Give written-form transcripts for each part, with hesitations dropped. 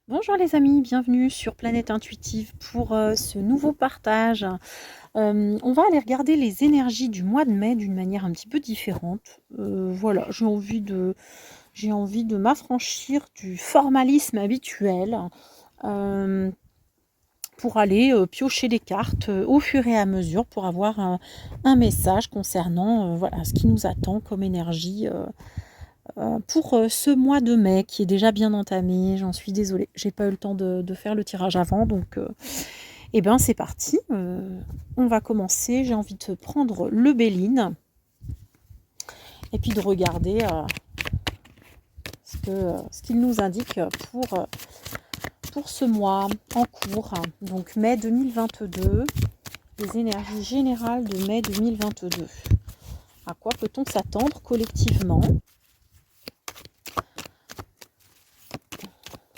Bonjour les amis, bienvenue sur Planète Intuitive pour ce nouveau partage. On va aller regarder les énergies du mois de mai d'une manière un petit peu différente. Voilà, j'ai envie de m'affranchir du formalisme habituel pour aller piocher les cartes au fur et à mesure pour avoir un message concernant voilà, ce qui nous attend comme énergie pour ce mois de mai qui est déjà bien entamé. J'en suis désolée, j'ai pas eu le temps de faire le tirage avant, donc eh ben c'est parti. On va commencer. J'ai envie de prendre le Béline et puis de regarder ce qu'il nous indique pour ce mois en cours. Donc mai 2022, les énergies générales de mai 2022. À quoi peut-on s'attendre collectivement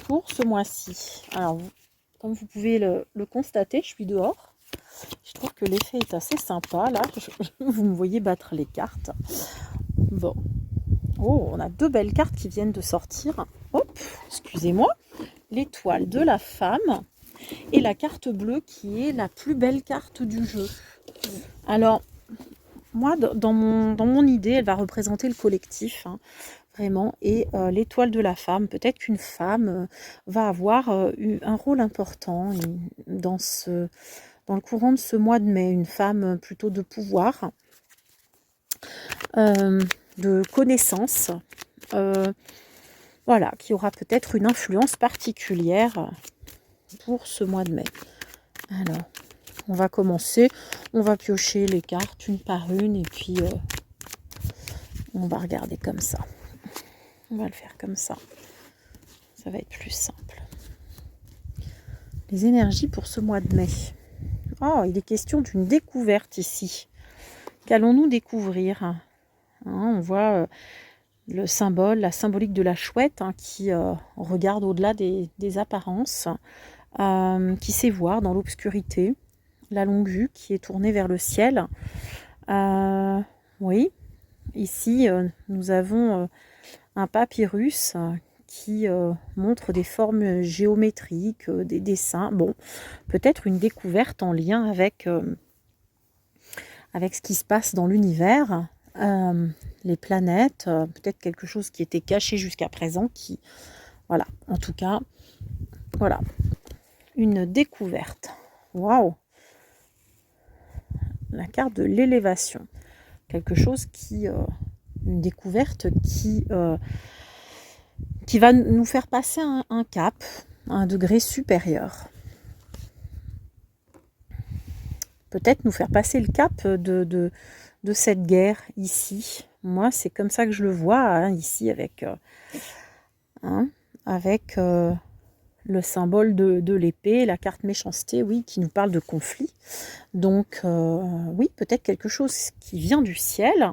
pour ce mois-ci? Alors, comme vous pouvez le constater, je suis dehors. Je trouve que l'effet est assez sympa. Là, vous me voyez battre les cartes. Bon. Oh, on a deux belles cartes qui viennent de sortir. Hop, excusez-moi. L'étoile de la femme et la carte bleue qui est la plus belle carte du jeu. Alors, moi, dans mon idée, elle va représenter le collectif. Vraiment, et l'étoile de la femme, peut-être qu'une femme va avoir un rôle important dans le courant de ce mois de mai, une femme plutôt de pouvoir, de connaissance, voilà, qui aura peut-être une influence particulière pour ce mois de mai. Alors, on va commencer, on va piocher les cartes une par une, et puis on va regarder comme ça. On va le faire comme ça. Ça va être plus simple. Les énergies pour ce mois de mai. Oh, il est question d'une découverte ici. Qu'allons-nous découvrir? On voit le symbole, la symbolique de la chouette qui regarde au-delà des apparences, qui sait voir dans l'obscurité, la longue vue qui est tournée vers le ciel. Oui, ici nous avons un papyrus qui montre des formes géométriques, des dessins. Bon, peut-être une découverte en lien avec ce qui se passe dans l'univers, les planètes, peut-être quelque chose qui était caché jusqu'à présent, qui, voilà, en tout cas, voilà, une découverte. Waouh! La carte de l'élévation. Quelque chose qui, une découverte qui va nous faire passer un cap, à un degré supérieur. Peut-être nous faire passer le cap de cette guerre ici. Moi, c'est comme ça que je le vois, ici, avec le symbole de l'épée, la carte méchanceté, oui, qui nous parle de conflit. Donc, oui, peut-être quelque chose qui vient du ciel.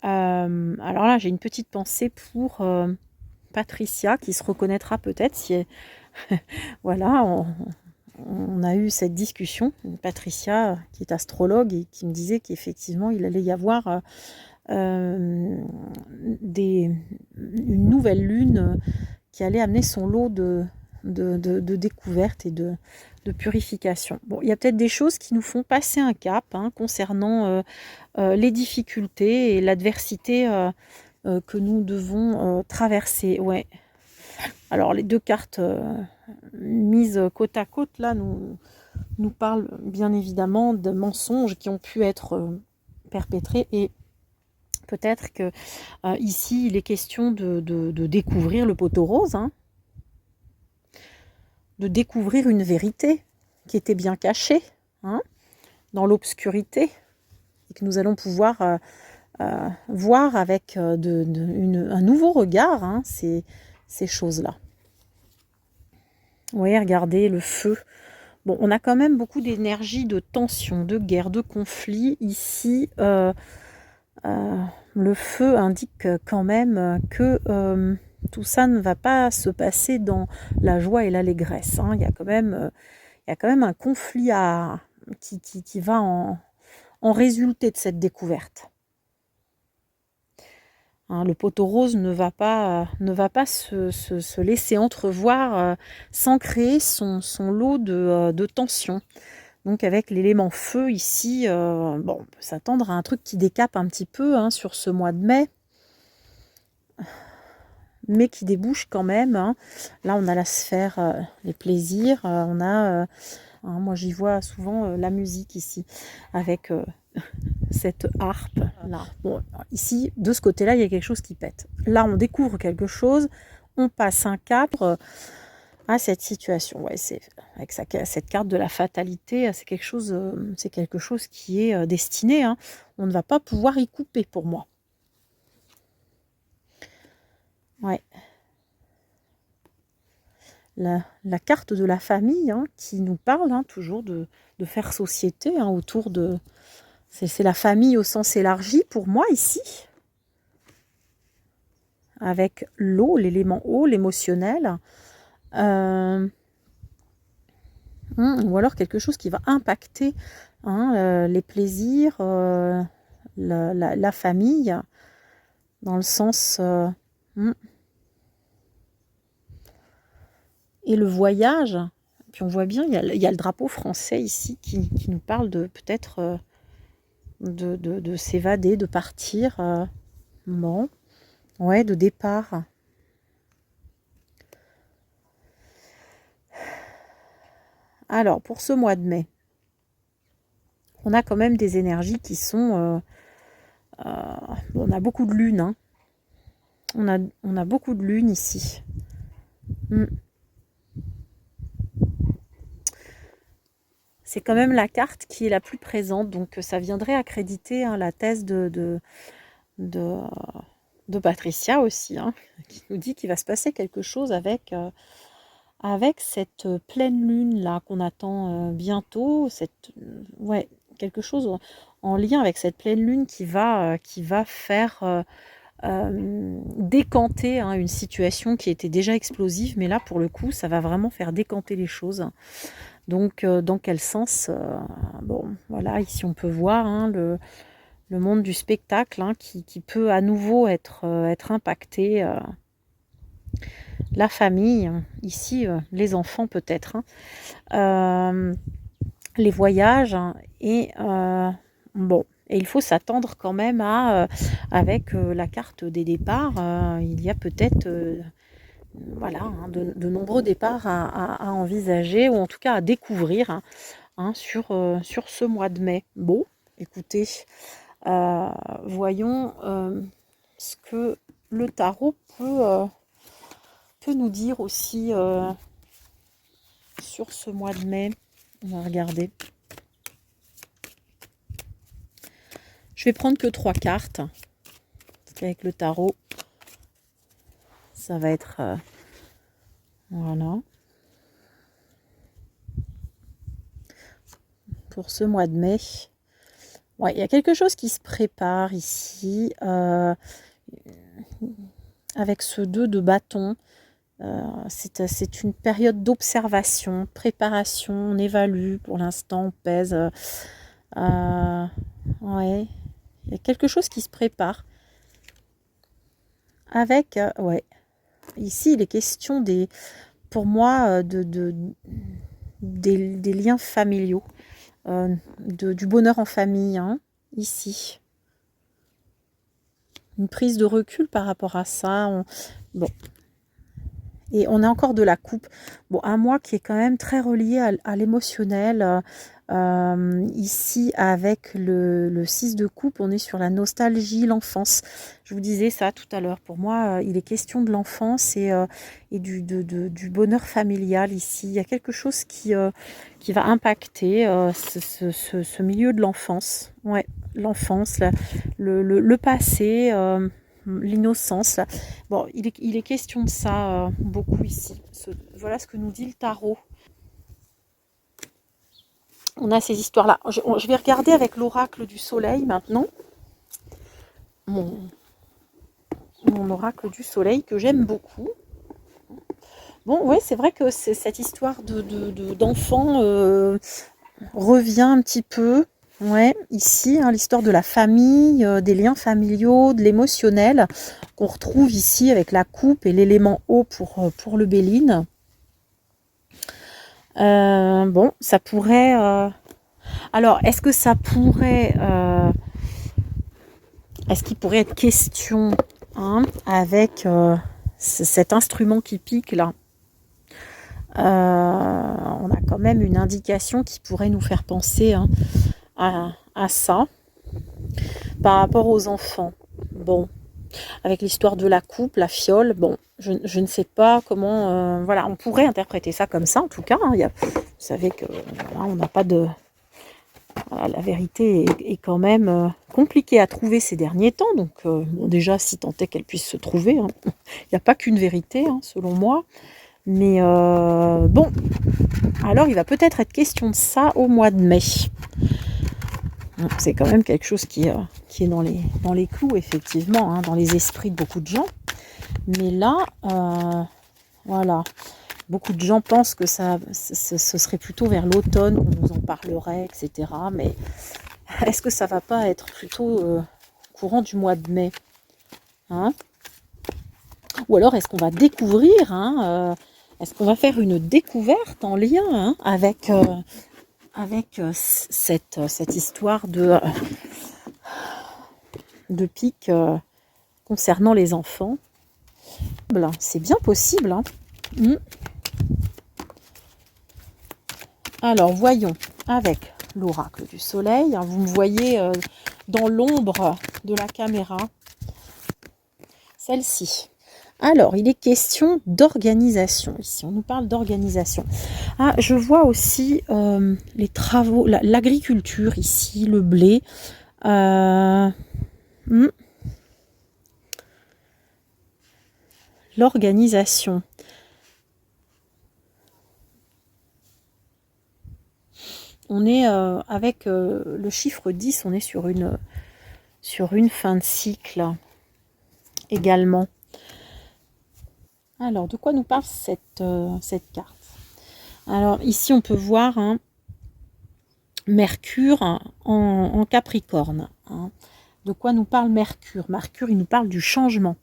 Alors là, j'ai une petite pensée pour Patricia, qui se reconnaîtra peut-être si voilà, on a eu cette discussion, Patricia qui est astrologue et qui me disait qu'effectivement il allait y avoir une nouvelle lune qui allait amener son lot de découvertes et de purification. Bon, il y a peut-être des choses qui nous font passer un cap concernant les difficultés et l'adversité que nous devons traverser. Ouais. Alors les deux cartes mises côte à côte là nous parlent bien évidemment de mensonges qui ont pu être perpétrés, et peut-être que ici il est question de découvrir le poteau rose, de découvrir une vérité qui était bien cachée dans l'obscurité, et que nous allons pouvoir voir avec un nouveau regard ces choses-là. Vous voyez, regardez le feu. Bon, on a quand même beaucoup d'énergie, de tension, de guerre, de conflit. Ici, le feu indique quand même que tout ça ne va pas se passer dans la joie et l'allégresse. Hein. Il y a quand même un conflit qui va en résulter de cette découverte. Hein, le poteau rose ne va pas se laisser entrevoir sans créer son lot de tension. Donc avec l'élément feu ici, bon, on peut s'attendre à un truc qui décape un petit peu hein, sur ce mois de mai, mais qui débouche quand même. Hein. Là, on a la sphère, les plaisirs, on a, hein, moi j'y vois souvent la musique ici, avec cette harpe là. Bon, ici, de ce côté-là, il y a quelque chose qui pète. Là, on découvre quelque chose, on passe un cadre à cette situation. Ouais, c'est avec cette carte de la fatalité, c'est quelque chose qui est destiné. Hein. On ne va pas pouvoir y couper pour moi. Ouais. La carte de la famille hein, qui nous parle hein, toujours de faire société hein, autour de... C'est la famille au sens élargi pour moi ici. Avec l'eau, l'élément eau, l'émotionnel. Ou alors quelque chose qui va impacter hein, les plaisirs, la famille, dans le sens... Et le voyage, puis on voit bien, il y a le drapeau français ici qui nous parle de peut-être de s'évader, de partir. Bon, ouais, de départ. Alors, pour ce mois de mai, on a quand même des énergies qui sont... on a beaucoup de lune. Hein. On a beaucoup de lune ici. C'est quand même la carte qui est la plus présente. Donc, ça viendrait accréditer hein, la thèse de Patricia aussi, hein, qui nous dit qu'il va se passer quelque chose avec cette pleine lune là qu'on attend bientôt, ouais, quelque chose en lien avec cette pleine lune qui va faire décanter hein, une situation qui était déjà explosive, mais là pour le coup ça va vraiment faire décanter les choses. Donc dans quel sens bon voilà, ici on peut voir hein, le monde du spectacle hein, qui peut à nouveau être impacté. La famille, ici les enfants peut-être, hein, les voyages et bon. Et il faut s'attendre quand même à, avec la carte des départs, il y a peut-être voilà, hein, de nombreux départs à envisager ou en tout cas à découvrir hein, sur ce mois de mai. Bon, écoutez, voyons ce que le tarot peut nous dire aussi sur ce mois de mai. On va regarder. Je vais prendre que 3 cartes. Parce qu'avec le tarot, ça va être... voilà. Pour ce mois de mai. Ouais, il y a quelque chose qui se prépare ici. Avec ce 2 de bâton. C'est une période d'observation, préparation, on évalue pour l'instant, on pèse. Ouais, il y a quelque chose qui se prépare. Avec, ouais, ici il est question pour moi des liens familiaux, du bonheur en famille, hein, ici. Une prise de recul par rapport à ça. Bon. Et on a encore de la coupe. Bon, un mois qui est quand même très relié à l'émotionnel. Ici, avec le 6 de coupe, on est sur la nostalgie, l'enfance. Je vous disais ça tout à l'heure. Pour moi, il est question de l'enfance et du bonheur familial ici. Il y a quelque chose qui va impacter ce milieu de l'enfance. Ouais, l'enfance, le passé. l'innocence. Bon, il est question de ça beaucoup ici. Voilà ce que nous dit le tarot. On a ces histoires-là. Je vais regarder avec l'oracle du soleil maintenant. Mon oracle du soleil que j'aime beaucoup. Bon, ouais, c'est vrai que cette histoire d'enfant revient un petit peu. Ouais, ici, hein, l'histoire de la famille, des liens familiaux, de l'émotionnel, qu'on retrouve ici avec la coupe et l'élément eau pour le Béline. Bon, ça pourrait... Alors, est-ce que ça pourrait... Est-ce qu'il pourrait être question, hein, avec cet instrument qui pique là, on a quand même une indication qui pourrait nous faire penser, hein, à ça par rapport aux enfants. Bon, avec l'histoire de la coupe, la fiole, bon, je ne sais pas comment... voilà, on pourrait interpréter ça comme ça en tout cas. Hein, vous savez que voilà, on n'a pas de... Voilà, la vérité est quand même compliquée à trouver ces derniers temps. Donc bon, déjà, si tant est qu'elle puisse se trouver, hein, il n'y a pas qu'une vérité, hein, selon moi. Mais bon, alors il va peut-être être question de ça au mois de mai. C'est quand même quelque chose qui est dans les clous, effectivement, hein, dans les esprits de beaucoup de gens. Mais là, voilà, beaucoup de gens pensent que ce serait plutôt vers l'automne qu'on nous en parlerait, etc. Mais est-ce que ça va pas être plutôt courant du mois de mai, hein? Ou alors est-ce qu'on va découvrir, hein, est-ce qu'on va faire une découverte en lien, hein, avec cette histoire de pique concernant les enfants? C'est bien possible, hein. Alors, voyons avec l'oracle du soleil. Vous me voyez dans l'ombre de la caméra. Celle-ci. Alors, il est question d'organisation. Ici, on nous parle d'organisation. Ah, je vois aussi les travaux, l'agriculture ici, le blé. L'organisation. On est avec le chiffre 10, on est sur une fin de cycle également. Alors, de quoi nous parle cette carte? Alors, ici, on peut voir, hein, Mercure, hein, en Capricorne. Hein. De quoi nous parle Mercure? Mercure, il nous parle du changement.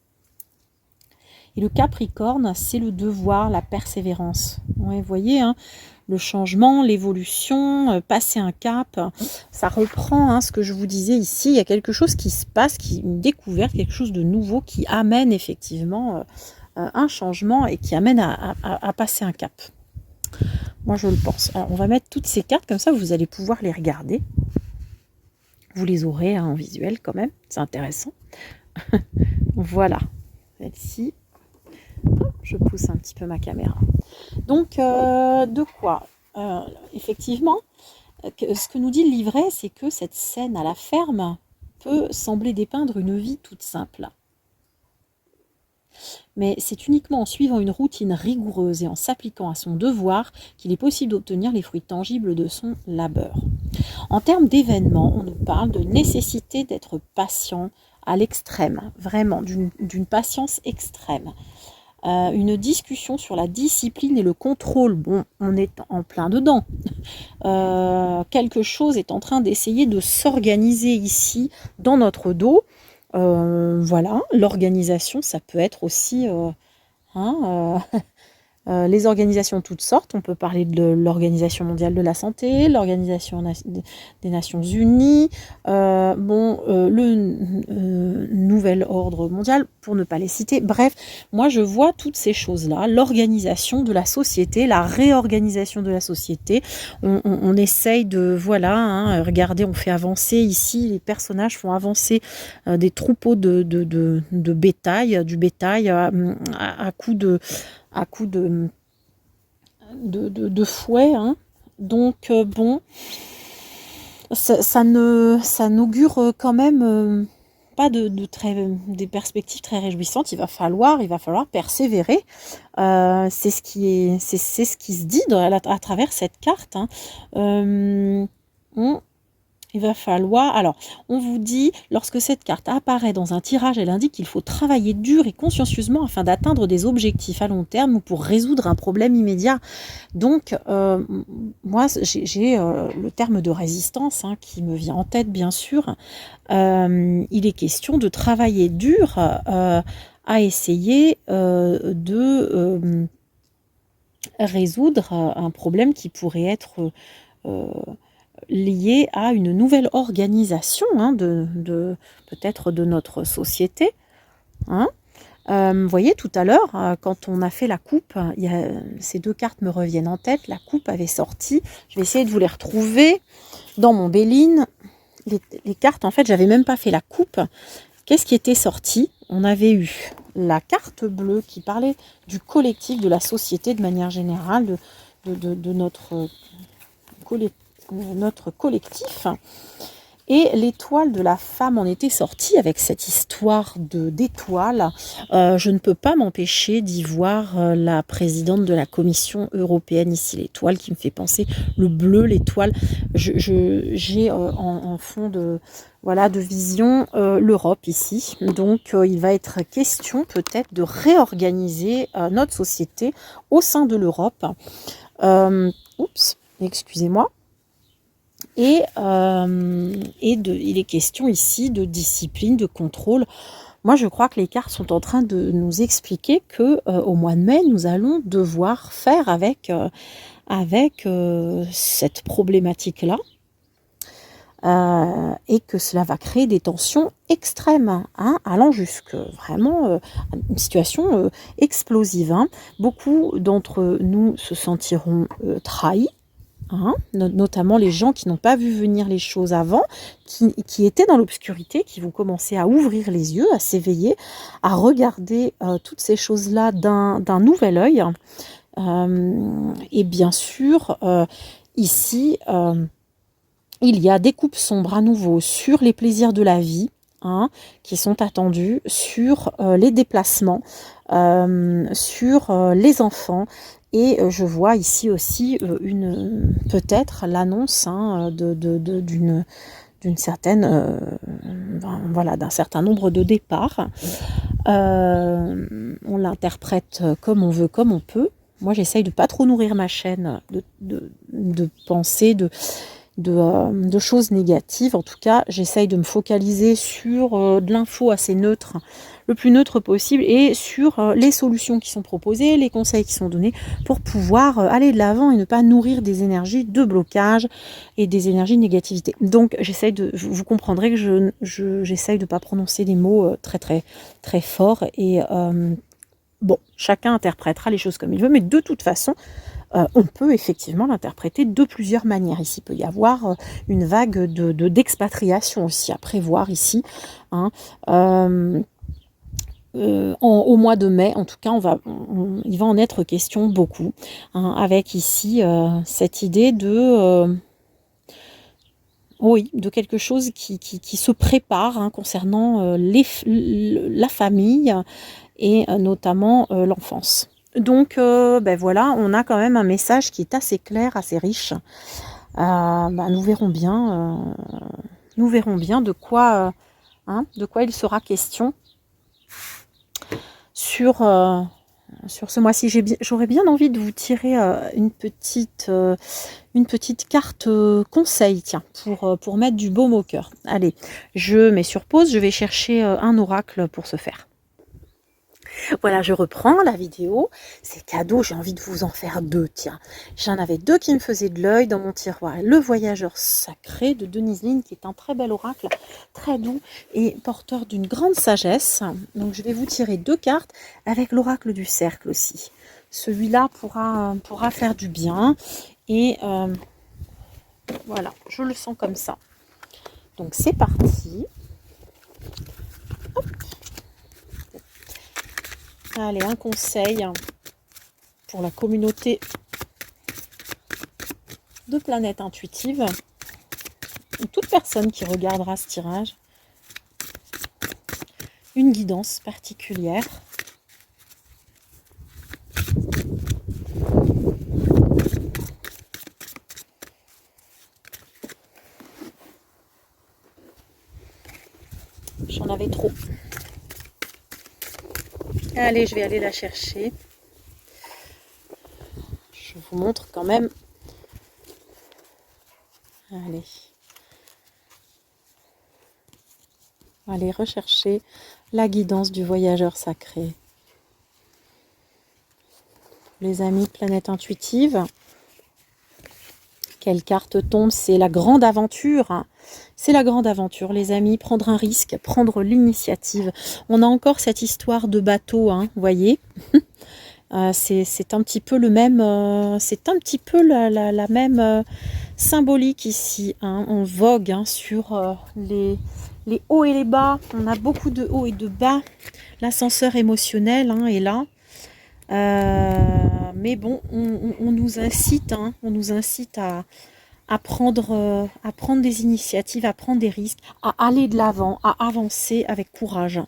Et le Capricorne, c'est le devoir, la persévérance. Ouais, vous voyez, hein, le changement, l'évolution, passer un cap, ça reprend, hein, ce que je vous disais ici. Il y a quelque chose qui se passe, une découverte, quelque chose de nouveau qui amène effectivement un changement et qui amène à passer un cap. Moi, je le pense. Alors, on va mettre toutes ces cartes, comme ça, vous allez pouvoir les regarder. Vous les aurez, hein, en visuel quand même, c'est intéressant. Voilà, celle-ci. Je pousse un petit peu ma caméra. Donc, de quoi effectivement, ce que nous dit le livret, c'est que cette scène à la ferme peut sembler dépeindre une vie toute simple. Mais c'est uniquement en suivant une routine rigoureuse et en s'appliquant à son devoir qu'il est possible d'obtenir les fruits tangibles de son labeur. En termes d'événements, on nous parle de nécessité d'être patient à l'extrême, vraiment, d'une patience extrême. Une discussion sur la discipline et le contrôle. Bon, on est en plein dedans. Quelque chose est en train d'essayer de s'organiser ici dans notre dos. Voilà, l'organisation, ça peut être aussi les organisations de toutes sortes. On peut parler de l'Organisation mondiale de la santé, l'Organisation des Nations Unies, le Nouvel Ordre mondial, pour ne pas les citer. Bref, moi je vois toutes ces choses-là, l'organisation de la société, la réorganisation de la société. On essaye de, voilà, hein, regardez, on fait avancer ici, les personnages font avancer des troupeaux de bétail, du bétail à coups de fouet, hein. Donc bon, ça n'augure quand même pas des perspectives très réjouissantes. Il va falloir persévérer. C'est ce qui se dit à travers cette carte. Hein. Il va falloir... Alors, on vous dit, lorsque cette carte apparaît dans un tirage, elle indique qu'il faut travailler dur et consciencieusement afin d'atteindre des objectifs à long terme ou pour résoudre un problème immédiat. Donc, moi, j'ai le terme de résistance qui me vient en tête, bien sûr. Il est question de travailler dur à essayer de résoudre un problème qui pourrait être... lié à une nouvelle organisation peut-être de notre société. Vous voyez, tout à l'heure, quand on a fait la coupe, ces deux cartes me reviennent en tête. La coupe avait sorti. Je vais essayer de vous les retrouver dans mon Béline. Les cartes, en fait, j'avais même pas fait la coupe. Qu'est-ce qui était sorti? On avait eu la carte bleue qui parlait du collectif, de la société de manière générale, de notre collectif, et l'étoile de la femme en était sortie avec cette histoire d'étoile. Je ne peux pas m'empêcher d'y voir la présidente de la Commission européenne ici, l'étoile qui me fait penser, le bleu, l'étoile. J'ai en fond de vision l'Europe ici. Donc il va être question peut-être de réorganiser notre société au sein de l'Europe. Excusez-moi. Et il est question ici de discipline, de contrôle. Moi, je crois que les cartes sont en train de nous expliquer qu'au mois de mai, nous allons devoir faire avec cette problématique-là. Et que cela va créer des tensions extrêmes, allant jusque vraiment une situation explosive. Beaucoup d'entre nous se sentiront trahis. Notamment les gens qui n'ont pas vu venir les choses avant, qui étaient dans l'obscurité, qui vont commencer à ouvrir les yeux, à s'éveiller, à regarder toutes ces choses-là d'un nouvel œil. Et bien sûr, ici, il y a des coupes sombres à nouveau sur les plaisirs de la vie, qui sont attendus, sur les déplacements, sur les enfants. Et je vois ici aussi peut-être l'annonce d'une certaine, d'un certain nombre de départs. On l'interprète comme on veut, comme on peut. Moi, j'essaye de ne pas trop nourrir ma chaîne de pensée, de choses négatives. En tout cas, j'essaye de me focaliser sur de l'info assez neutre, le plus neutre possible, et sur les solutions qui sont proposées, les conseils qui sont donnés pour pouvoir aller de l'avant et ne pas nourrir des énergies de blocage et des énergies de négativité. Donc, vous comprendrez que j'essaye de ne pas prononcer des mots très très très forts, et chacun interprétera les choses comme il veut, mais de toute façon, on peut effectivement l'interpréter de plusieurs manières. Ici, il peut y avoir une vague d'expatriation aussi à prévoir ici. Au mois de mai, en tout cas, il va en être question beaucoup, avec ici cette idée de quelque chose qui se prépare concernant la famille et notamment l'enfance. Donc voilà, on a quand même un message qui est assez clair, assez riche. Nous verrons bien de quoi il sera question sur ce mois-ci. J'aurais bien envie de vous tirer une petite carte conseil, tiens, pour mettre du baume au cœur. Allez, je mets sur pause, je vais chercher un oracle pour ce faire. Voilà, je reprends la vidéo. C'est cadeau, j'ai envie de vous en faire 2, tiens. J'en avais 2 qui me faisaient de l'œil dans mon tiroir. Le voyageur sacré de Denise Linn, qui est un très bel oracle, très doux et porteur d'une grande sagesse. Donc je vais vous tirer 2 cartes avec l'oracle du cercle aussi. Celui-là pourra faire du bien. Et voilà, je le sens comme ça. Donc c'est parti. Hop. Allez, un conseil pour la communauté de Planète Intuitive, ou toute personne qui regardera ce tirage. une guidance particulière. J'en avais trop. Allez, je vais aller la chercher. Je vous montre quand même. Allez. Allez rechercher la guidance du voyageur sacré. Les amis, planète intuitive. Quelle carte tombe? C'est la grande aventure. C'est la grande aventure, les amis. Prendre un risque, prendre l'initiative. On a encore cette histoire de bateau, hein, vous voyez. C'est un petit peu le même, c'est un petit peu la même symbolique ici. Hein. On vogue hein, sur les hauts et les bas. On a beaucoup de hauts et de bas. L'ascenseur émotionnel hein, est là. Mais bon, on nous incite, hein, on nous incite à prendre des initiatives, à prendre des risques, à aller de l'avant, à avancer avec courage.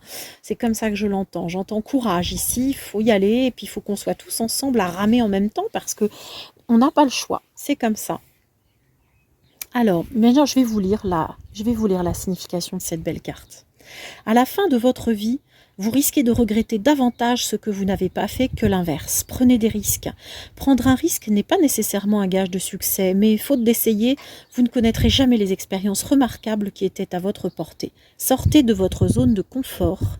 C'est comme ça que je l'entends. J'entends courage ici, il faut y aller, et puis il faut qu'on soit tous ensemble à ramer en même temps parce que on n'a pas le choix. C'est comme ça. Alors, maintenant, je vais vous lire la signification de cette belle carte. À la fin de votre vie, vous risquez de regretter davantage ce que vous n'avez pas fait que l'inverse. Prenez des risques. Prendre un risque n'est pas nécessairement un gage de succès, mais faute d'essayer, vous ne connaîtrez jamais les expériences remarquables qui étaient à votre portée. Sortez de votre zone de confort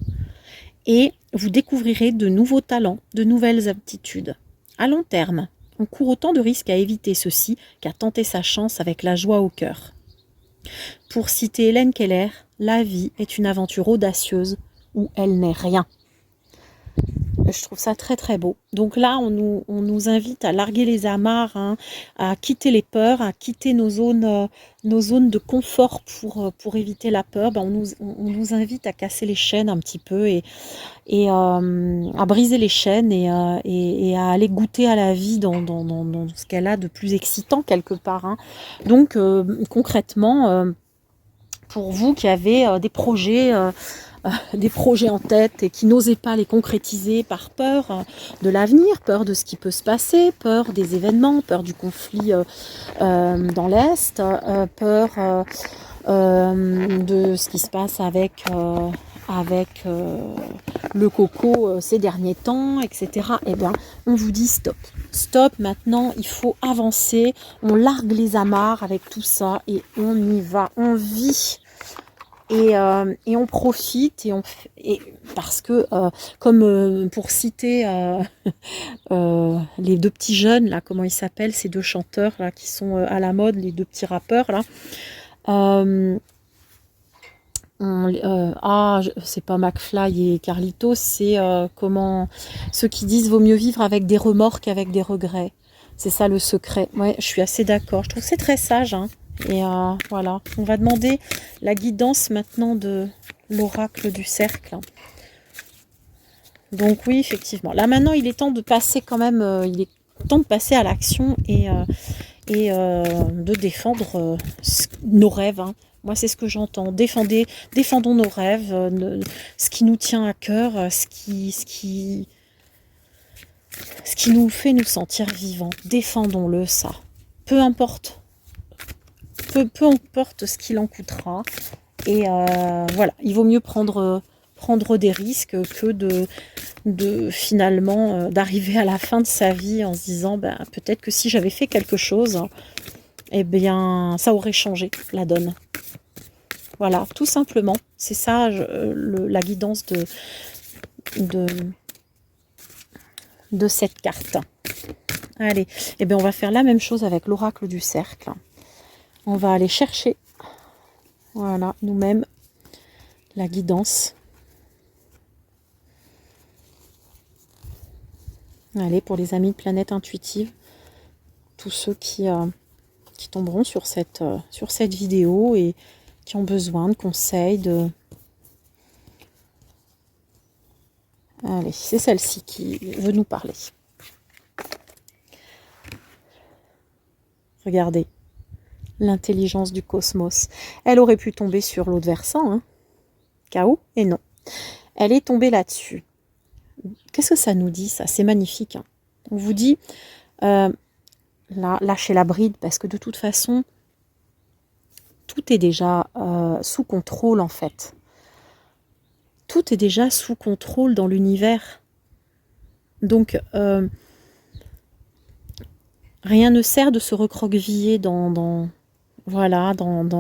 et vous découvrirez de nouveaux talents, de nouvelles aptitudes. À long terme, on court autant de risques à éviter ceci qu'à tenter sa chance avec la joie au cœur. Pour citer Hélène Keller, la vie est une aventure audacieuse où elle n'est rien. Je trouve ça très très beau. Donc là, on nous invite à larguer les amarres, hein, à quitter les peurs, à quitter nos zones de confort pour éviter la peur. Ben, on nous invite à casser les chaînes un petit peu et à briser les chaînes et à aller goûter à la vie dans ce qu'elle a de plus excitant quelque part. Hein. Donc concrètement, pour vous qui avez des projets en tête et qui n'osez pas les concrétiser par peur de l'avenir, peur de ce qui peut se passer, peur des événements, peur du conflit dans l'Est, peur de ce qui se passe avec le coco ces derniers temps, etc. Eh bien, on vous dit stop. Stop, maintenant, il faut avancer. On largue les amarres avec tout ça et on y va, on vit. Et on profite parce que comme pour citer les deux petits jeunes là, comment ils s'appellent ces deux chanteurs là qui sont à la mode, les deux petits rappeurs là. C'est pas McFly et Carlitos, c'est ceux qui disent vaut mieux vivre avec des remords qu'avec des regrets. C'est ça le secret. Ouais, je suis assez d'accord. Je trouve que c'est très sage. Hein. Et voilà, on va demander la guidance maintenant de l'oracle du cercle. Donc oui, effectivement. Là maintenant, il est temps de passer quand même, il est temps de passer à l'action et de défendre nos rêves. Hein. Moi, c'est ce que j'entends. Défendons nos rêves, ce qui nous tient à cœur, ce qui nous fait nous sentir vivants. Défendons-le, ça. Peu importe ce qu'il en coûtera. Et voilà, il vaut mieux prendre des risques que de finalement d'arriver à la fin de sa vie en se disant peut-être que si j'avais fait quelque chose, eh bien ça aurait changé la donne. Voilà, tout simplement. C'est ça la guidance de cette carte. Allez, eh bien on va faire la même chose avec l'oracle du cercle. On va aller chercher, voilà, nous-mêmes, la guidance. Allez, pour les amis de Planète Intuitive, tous ceux qui tomberont sur cette vidéo et qui ont besoin de conseils, Allez, c'est celle-ci qui veut nous parler. Regardez. L'intelligence du cosmos. Elle aurait pu tomber sur l'autre versant, hein. Chaos, et non. elle est tombée là-dessus. Qu'est-ce que ça nous dit, ça? C'est magnifique. Hein. On vous dit, là, lâchez la bride, parce que de toute façon, tout est déjà sous contrôle, en fait. Tout est déjà sous contrôle dans l'univers. Donc, rien ne sert de se recroqueviller dans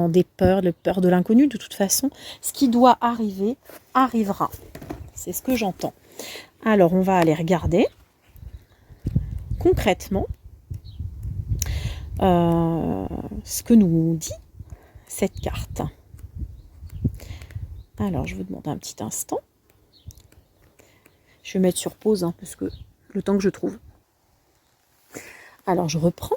des peurs, les peurs de l'inconnu. De toute façon, ce qui doit arriver, arrivera. C'est ce que j'entends. Alors, on va aller regarder concrètement ce que nous dit cette carte. Alors, je vous demande un petit instant. Je vais mettre sur pause, hein, parce que le temps que je trouve. Alors, je reprends.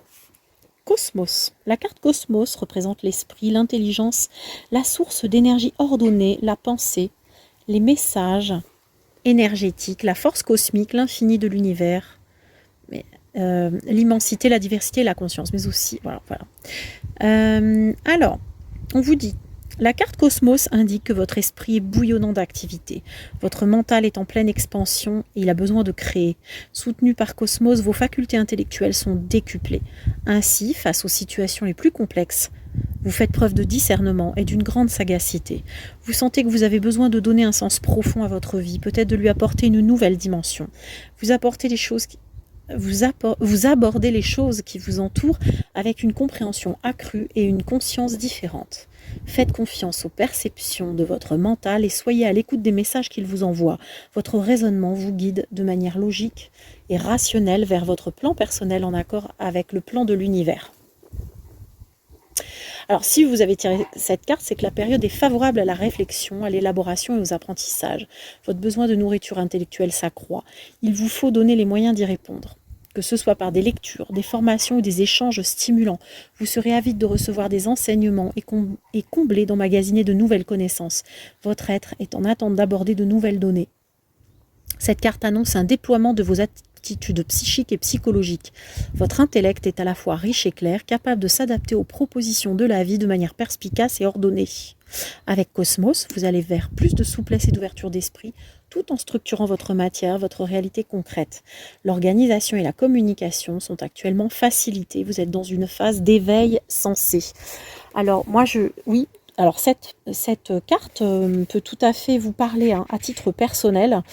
Cosmos. La carte Cosmos représente l'esprit, l'intelligence, la source d'énergie ordonnée, la pensée, les messages énergétiques, la force cosmique, l'infini de l'univers, l'immensité, la diversité, la conscience, mais aussi, voilà. Alors, on vous dit, la carte Cosmos indique que votre esprit est bouillonnant d'activité. Votre mental est en pleine expansion et il a besoin de créer. Soutenu par Cosmos, vos facultés intellectuelles sont décuplées. Ainsi, face aux situations les plus complexes, vous faites preuve de discernement et d'une grande sagacité. Vous sentez que vous avez besoin de donner un sens profond à votre vie, peut-être de lui apporter une nouvelle dimension. Vous abordez les choses qui vous entourent avec une compréhension accrue et une conscience différente. Faites confiance aux perceptions de votre mental et soyez à l'écoute des messages qu'il vous envoie. Votre raisonnement vous guide de manière logique et rationnelle vers votre plan personnel en accord avec le plan de l'univers. Alors, si vous avez tiré cette carte, c'est que la période est favorable à la réflexion, à l'élaboration et aux apprentissages. Votre besoin de nourriture intellectuelle s'accroît. Il vous faut donner les moyens d'y répondre. Que ce soit par des lectures, des formations ou des échanges stimulants, vous serez avide de recevoir des enseignements et comblé d'emmagasiner de nouvelles connaissances. Votre être est en attente d'aborder de nouvelles données. Cette carte annonce un déploiement de vos aptitudes psychiques et psychologiques. Votre intellect est à la fois riche et clair, capable de s'adapter aux propositions de la vie de manière perspicace et ordonnée. Avec Cosmos, vous allez vers plus de souplesse et d'ouverture d'esprit, tout en structurant votre matière, votre réalité concrète. L'organisation et la communication sont actuellement facilitées. Vous êtes dans une phase d'éveil sensé. Alors, oui. Alors cette carte peut tout à fait vous parler hein, à titre personnel.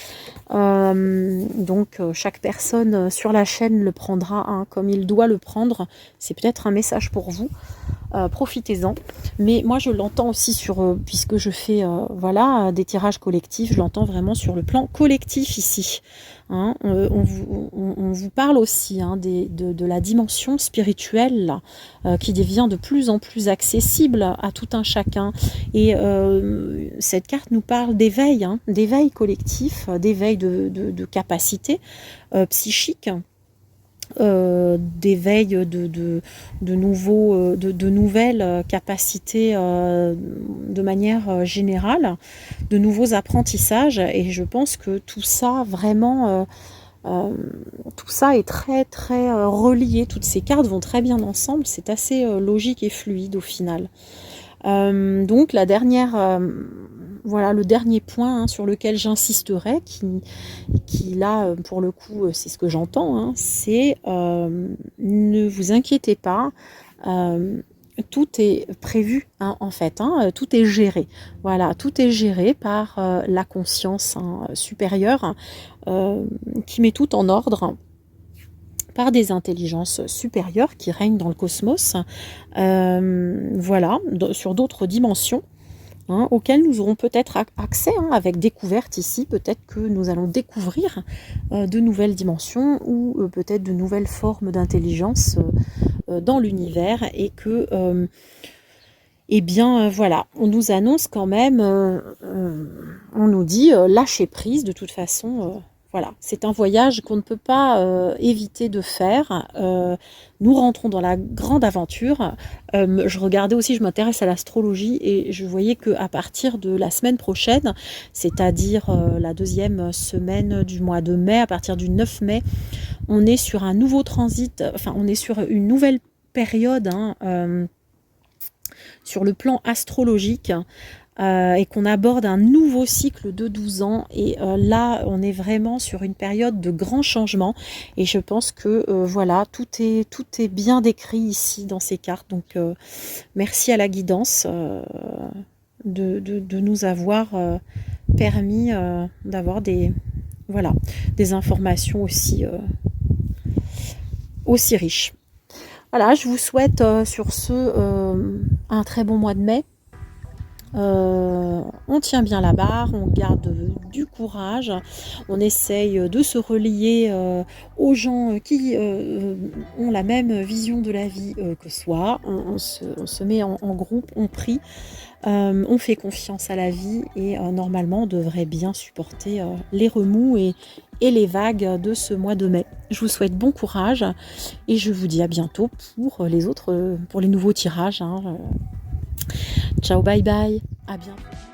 Donc chaque personne sur la chaîne le prendra hein, comme il doit le prendre. C'est peut-être un message pour vous. Profitez-en. Mais moi je l'entends aussi puisque je fais des tirages collectifs, je l'entends vraiment sur le plan collectif ici. Hein, on vous parle aussi hein, de la dimension spirituelle là, qui devient de plus en plus accessible à tout un chacun. Et cette carte nous parle d'éveil, hein, d'éveil collectif, d'éveil de capacité psychique. D'éveil de nouvelles capacités de manière générale, de nouveaux apprentissages et je pense que tout ça vraiment tout ça est très très relié, toutes ces cartes vont très bien ensemble, c'est assez logique et fluide au final. Donc la dernière le dernier point hein, sur lequel j'insisterai, qui là, pour le coup, c'est ce que j'entends, hein, c'est ne vous inquiétez pas, tout est prévu, hein, en fait, hein, tout est géré. Voilà, tout est géré par la conscience hein, supérieure qui met tout en ordre par des intelligences supérieures qui règnent dans le cosmos, sur d'autres dimensions. Hein, auxquelles nous aurons peut-être accès hein, avec découverte ici, peut-être que nous allons découvrir de nouvelles dimensions ou peut-être de nouvelles formes d'intelligence dans l'univers et que, on nous annonce quand même, on nous dit lâcher prise de toute façon. Voilà, c'est un voyage qu'on ne peut pas éviter de faire. Nous rentrons dans la grande aventure. Je regardais aussi, je m'intéresse à l'astrologie et je voyais qu'à partir de la semaine prochaine, c'est-à-dire la deuxième semaine du mois de mai, à partir du 9 mai, on est sur un nouveau transit, on est sur une nouvelle période hein, sur le plan astrologique. et qu'on aborde un nouveau cycle de 12 ans. Et là, on est vraiment sur une période de grands changements. Et je pense que voilà, tout est bien décrit ici dans ces cartes. Donc, merci à la guidance de nous avoir permis d'avoir voilà, des informations aussi riches. Voilà, je vous souhaite sur ce un très bon mois de mai. On tient bien la barre, on garde du courage, on essaye de se relier aux gens qui ont la même vision de la vie que soi. On se met en groupe, on prie, on fait confiance à la vie et normalement on devrait bien supporter les remous et les vagues de ce mois de mai. Je vous souhaite bon courage et je vous dis à bientôt pour les nouveaux tirages. Ciao, bye bye, à bientôt.